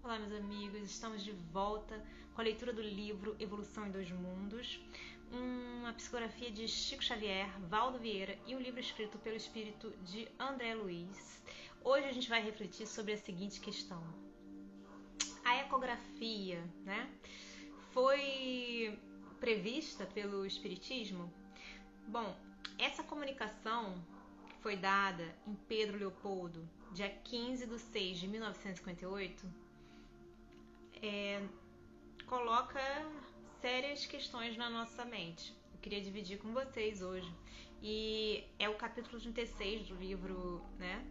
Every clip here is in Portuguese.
Olá, meus amigos, estamos de volta com a leitura do livro Evolução em Dois Mundos, uma psicografia de Chico Xavier, Valdo Vieira e um livro escrito pelo espírito de André Luiz. Hoje a gente vai refletir sobre a seguinte questão. A ecografia, foi prevista pelo espiritismo? Bom, essa comunicação que foi dada em Pedro Leopoldo, dia 15/6/1958, coloca sérias questões na nossa mente. Eu queria dividir com vocês hoje. E é o capítulo 36 do livro,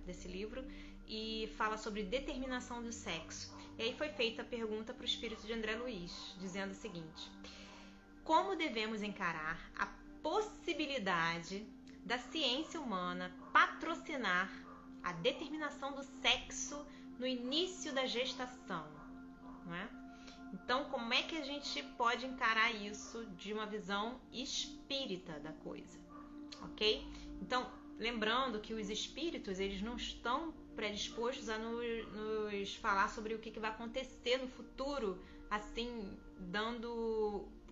desse livro, e fala sobre determinação do sexo. E aí foi feita a pergunta para o espírito de André Luiz, dizendo o seguinte: como devemos encarar a possibilidade da ciência humana patrocinar a determinação do sexo no início da gestação? Não é? Então, como é que a gente pode encarar isso de uma visão espírita da coisa? Ok? Então, lembrando que os espíritos, eles não estão predispostos a nos falar sobre o que vai acontecer no futuro, assim,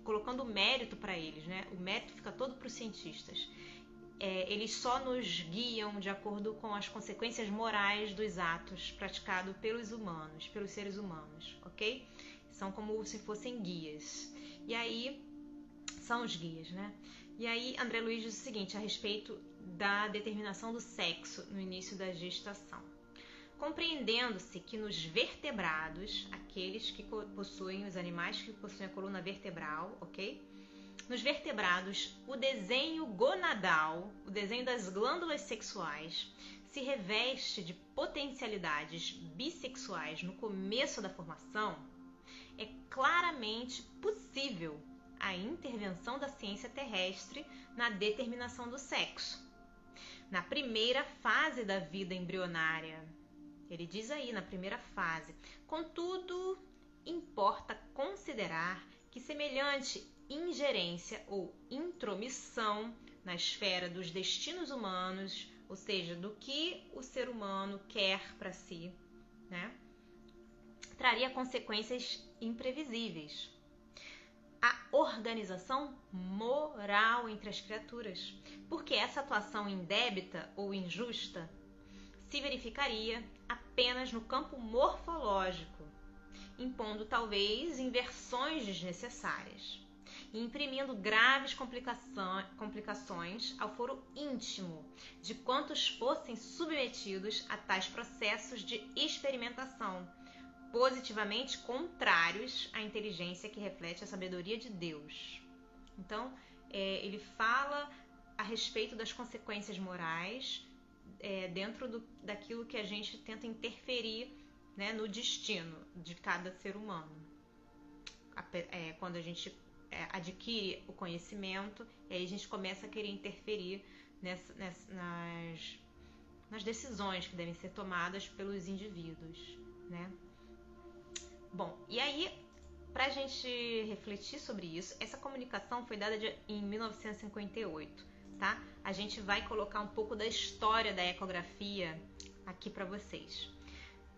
colocando mérito para eles, né? O mérito fica todo para os cientistas. Eles só nos guiam de acordo com as consequências morais dos atos praticados pelos humanos, pelos seres humanos, ok? São como se fossem guias. E aí, são os guias, né? E aí, André Luiz diz o seguinte a respeito da determinação do sexo no início da gestação. Compreendendo-se que nos vertebrados, aqueles que possuem, os animais que possuem a coluna vertebral, ok? Nos vertebrados, o desenho gonadal, o desenho das glândulas sexuais, se reveste de potencialidades bissexuais no começo da formação, é claramente possível a intervenção da ciência terrestre na determinação do sexo. Na primeira fase da vida embrionária, ele diz aí, na primeira fase, contudo, importa considerar que semelhante ingerência ou intromissão na esfera dos destinos humanos, ou seja, do que o ser humano quer para si, traria consequências imprevisíveis. A organização moral entre as criaturas, porque essa atuação indébita ou injusta se verificaria apenas no campo morfológico, impondo talvez inversões desnecessárias e imprimindo graves complicações ao foro íntimo de quantos fossem submetidos a tais processos de experimentação, positivamente contrários à inteligência que reflete a sabedoria de Deus. Então, ele fala a respeito das consequências morais daquilo que a gente tenta interferir, no destino de cada ser humano. Quando a gente adquire o conhecimento, e aí a gente começa a querer interferir nas decisões que devem ser tomadas pelos indivíduos, Bom, e aí, para a gente refletir sobre isso, essa comunicação foi dada em 1958, tá? A gente vai colocar um pouco da história da ecografia aqui para vocês.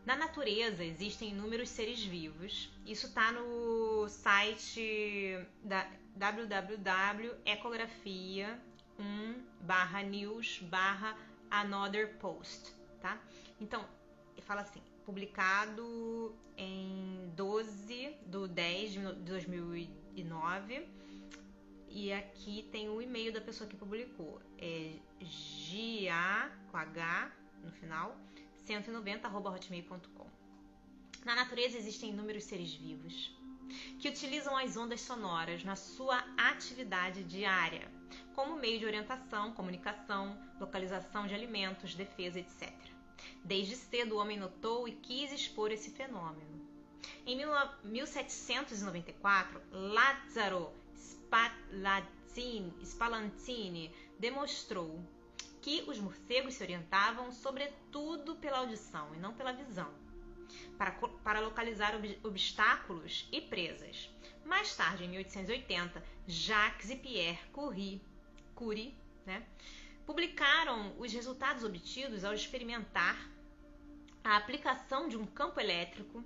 Na natureza existem inúmeros seres vivos. Isso está no site da www.ecografia1/news/another-post, tá? Então, fala assim, publicado em 12/10/2009, e aqui tem o e-mail da pessoa que publicou, GA com H no final, 190@hotmail.com. Na natureza existem inúmeros seres vivos que utilizam as ondas sonoras na sua atividade diária, como meio de orientação, comunicação, localização de alimentos, defesa, etc. Desde cedo o homem notou e quis expor esse fenômeno. Em 1794, Lazzaro Spallanzini demonstrou que os morcegos se orientavam sobretudo pela audição e não pela visão, para localizar obstáculos e presas. Mais tarde, em 1880, Jacques e Pierre Curie, publicaram os resultados obtidos ao experimentar a aplicação de um campo elétrico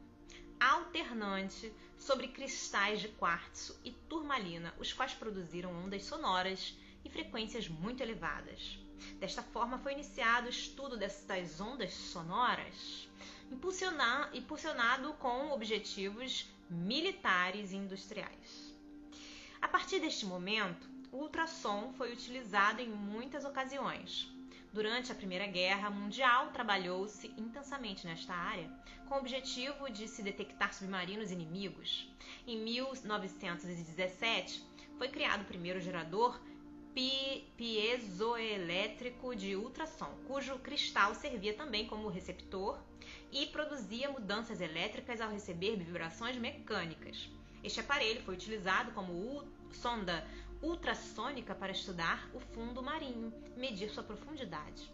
alternante sobre cristais de quartzo e turmalina, os quais produziram ondas sonoras e frequências muito elevadas. Desta forma, foi iniciado o estudo destas ondas sonoras, impulsionado com objetivos militares e industriais. A partir deste momento, o ultrassom foi utilizado em muitas ocasiões. Durante a Primeira Guerra Mundial, trabalhou-se intensamente nesta área, com o objetivo de se detectar submarinos inimigos. Em 1917, foi criado o primeiro gerador piezoelétrico de ultrassom, cujo cristal servia também como receptor e produzia mudanças elétricas ao receber vibrações mecânicas. Este aparelho foi utilizado como sonda ultrassônica para estudar o fundo marinho e medir sua profundidade.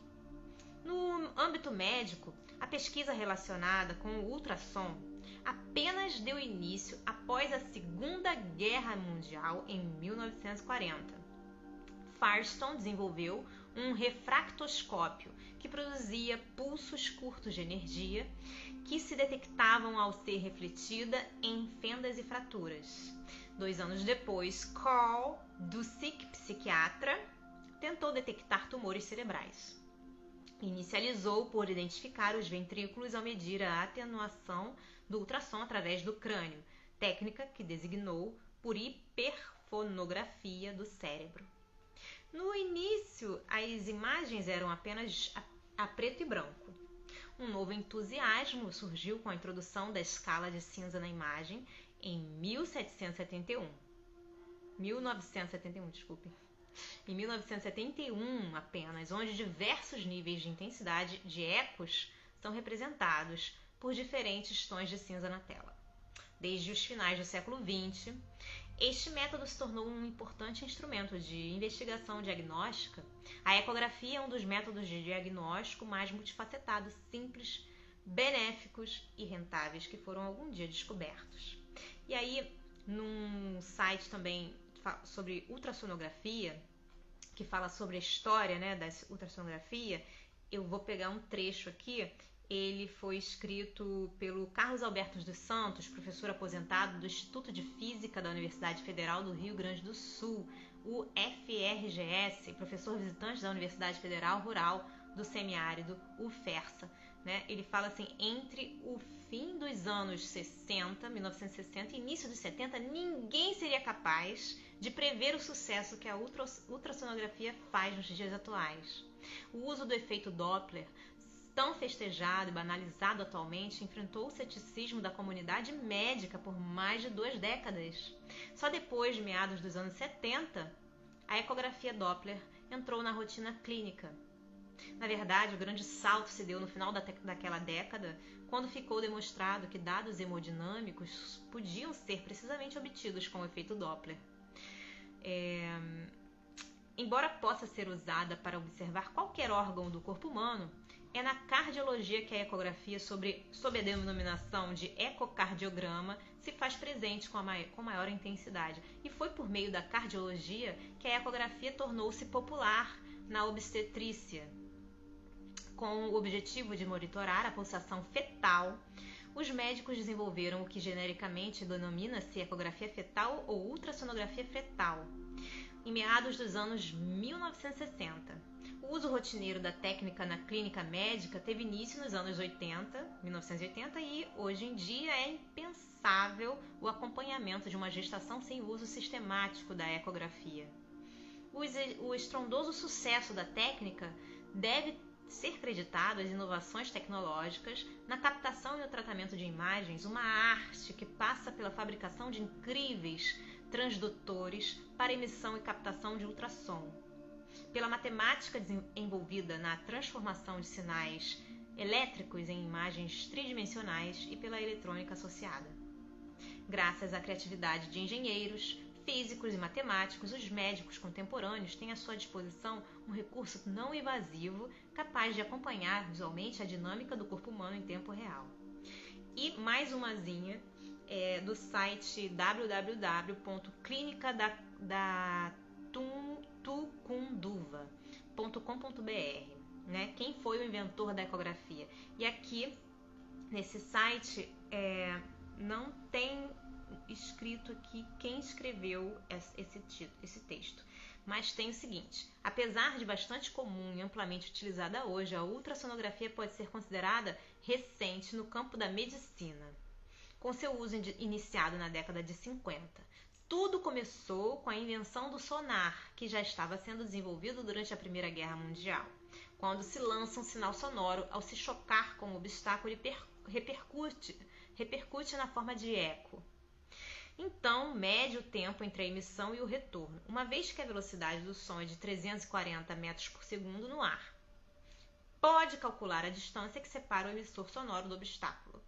No âmbito médico, a pesquisa relacionada com o ultrassom apenas deu início após a Segunda Guerra Mundial em 1940. Firestone desenvolveu um refractoscópio que produzia pulsos curtos de energia que se detectavam ao ser refletida em fendas e fraturas. 2 anos depois, Carl Dusik, psiquiatra, tentou detectar tumores cerebrais. Inicializou por identificar os ventrículos ao medir a atenuação do ultrassom através do crânio, técnica que designou por hiperfonografia do cérebro. No início, as imagens eram apenas a preto e branco. Um novo entusiasmo surgiu com a introdução da escala de cinza na imagem em 1971, Em 1971 apenas, onde diversos níveis de intensidade de ecos são representados por diferentes tons de cinza na tela. Desde os finais do século XX, este método se tornou um importante instrumento de investigação diagnóstica. A ecografia é um dos métodos de diagnóstico mais multifacetados, simples, benéficos e rentáveis que foram algum dia descobertos. E aí, num site também sobre ultrassonografia, que fala sobre a história, né, da ultrassonografia, eu vou pegar um trecho aqui. Ele foi escrito pelo Carlos Alberto dos Santos, professor aposentado do Instituto de Física da Universidade Federal do Rio Grande do Sul, o FRGS, professor visitante da Universidade Federal Rural do Semiárido, UFERSA. Né? Ele fala assim, entre o fim dos anos 60, 1960 e início dos 70, ninguém seria capaz de prever o sucesso que a ultrassonografia faz nos dias atuais. O uso do efeito Doppler, tão festejado e banalizado atualmente, enfrentou o ceticismo da comunidade médica por mais de 2 décadas. Só depois de meados dos anos 70, a ecografia Doppler entrou na rotina clínica. Na verdade, o grande salto se deu no final daquela década, quando ficou demonstrado que dados hemodinâmicos podiam ser precisamente obtidos com o efeito Doppler. Embora possa ser usada para observar qualquer órgão do corpo humano, é na cardiologia que a ecografia, sob a denominação de ecocardiograma, se faz presente com maior intensidade. E foi por meio da cardiologia que a ecografia tornou-se popular na obstetrícia. Com o objetivo de monitorar a pulsação fetal, os médicos desenvolveram o que genericamente denomina-se ecografia fetal ou ultrassonografia fetal, em meados dos anos 1960. O uso rotineiro da técnica na clínica médica teve início nos anos 1980, e hoje em dia é impensável o acompanhamento de uma gestação sem uso sistemático da ecografia. O estrondoso sucesso da técnica deve ser creditado às inovações tecnológicas na captação e no tratamento de imagens, uma arte que passa pela fabricação de incríveis transdutores para emissão e captação de ultrassom, pela matemática envolvida na transformação de sinais elétricos em imagens tridimensionais e pela eletrônica associada. Graças à criatividade de engenheiros, físicos e matemáticos, os médicos contemporâneos têm à sua disposição um recurso não invasivo capaz de acompanhar visualmente a dinâmica do corpo humano em tempo real. E mais umazinha do site www.clinicatucunduva.com.br, né? Quem foi o inventor da ecografia? E aqui, nesse site, não tem escrito aqui quem escreveu esse texto. Mas tem o seguinte: apesar de bastante comum e amplamente utilizada hoje, a ultrassonografia pode ser considerada recente no campo da medicina, com seu uso iniciado na década de 50. Tudo começou com a invenção do sonar, que já estava sendo desenvolvido durante a Primeira Guerra Mundial, quando se lança um sinal sonoro ao se chocar com um obstáculo e repercute na forma de eco. Então, mede o tempo entre a emissão e o retorno, uma vez que a velocidade do som é de 340 metros por segundo no ar. Pode calcular a distância que separa o emissor sonoro do obstáculo.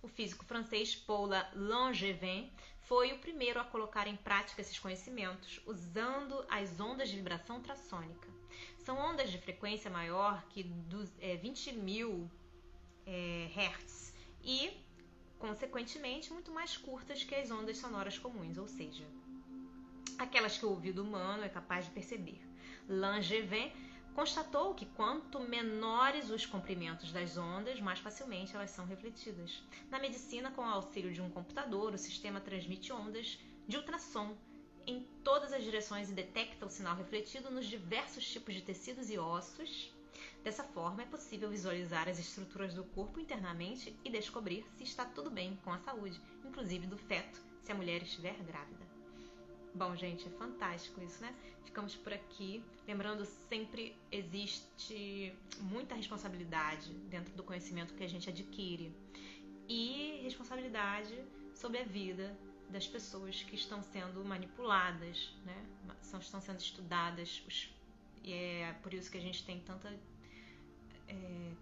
O físico francês Paul Langevin foi o primeiro a colocar em prática esses conhecimentos, usando as ondas de vibração ultrassônica. São ondas de frequência maior que 20.000 Hz e, consequentemente, muito mais curtas que as ondas sonoras comuns, ou seja, aquelas que o ouvido humano é capaz de perceber. Langevin constatou que quanto menores os comprimentos das ondas, mais facilmente elas são refletidas. Na medicina, com o auxílio de um computador, o sistema transmite ondas de ultrassom em todas as direções e detecta o sinal refletido nos diversos tipos de tecidos e ossos. Dessa forma, é possível visualizar as estruturas do corpo internamente e descobrir se está tudo bem com a saúde, inclusive do feto, se a mulher estiver grávida. Bom, gente, é fantástico isso, né? Ficamos por aqui. Lembrando, sempre existe muita responsabilidade dentro do conhecimento que a gente adquire e responsabilidade sobre a vida das pessoas que estão sendo manipuladas, né? Estão sendo estudadas. E é por isso que a gente tem tanta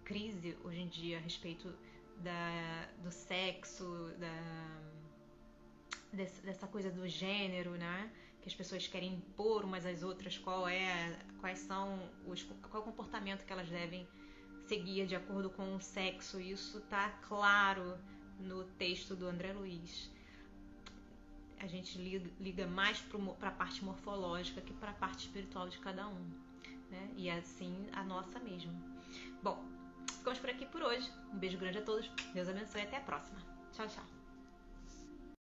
crise hoje em dia a respeito do sexo, dessa coisa do gênero, né? Que as pessoas querem impor umas às outras qual é o comportamento que elas devem seguir de acordo com o sexo. Isso está claro no texto do André Luiz. A gente liga mais para a parte morfológica que para a parte espiritual de cada um, né? E assim a nossa mesmo. Bom, ficamos por aqui por hoje. Um beijo grande a todos. Deus abençoe e até a próxima. Tchau, tchau.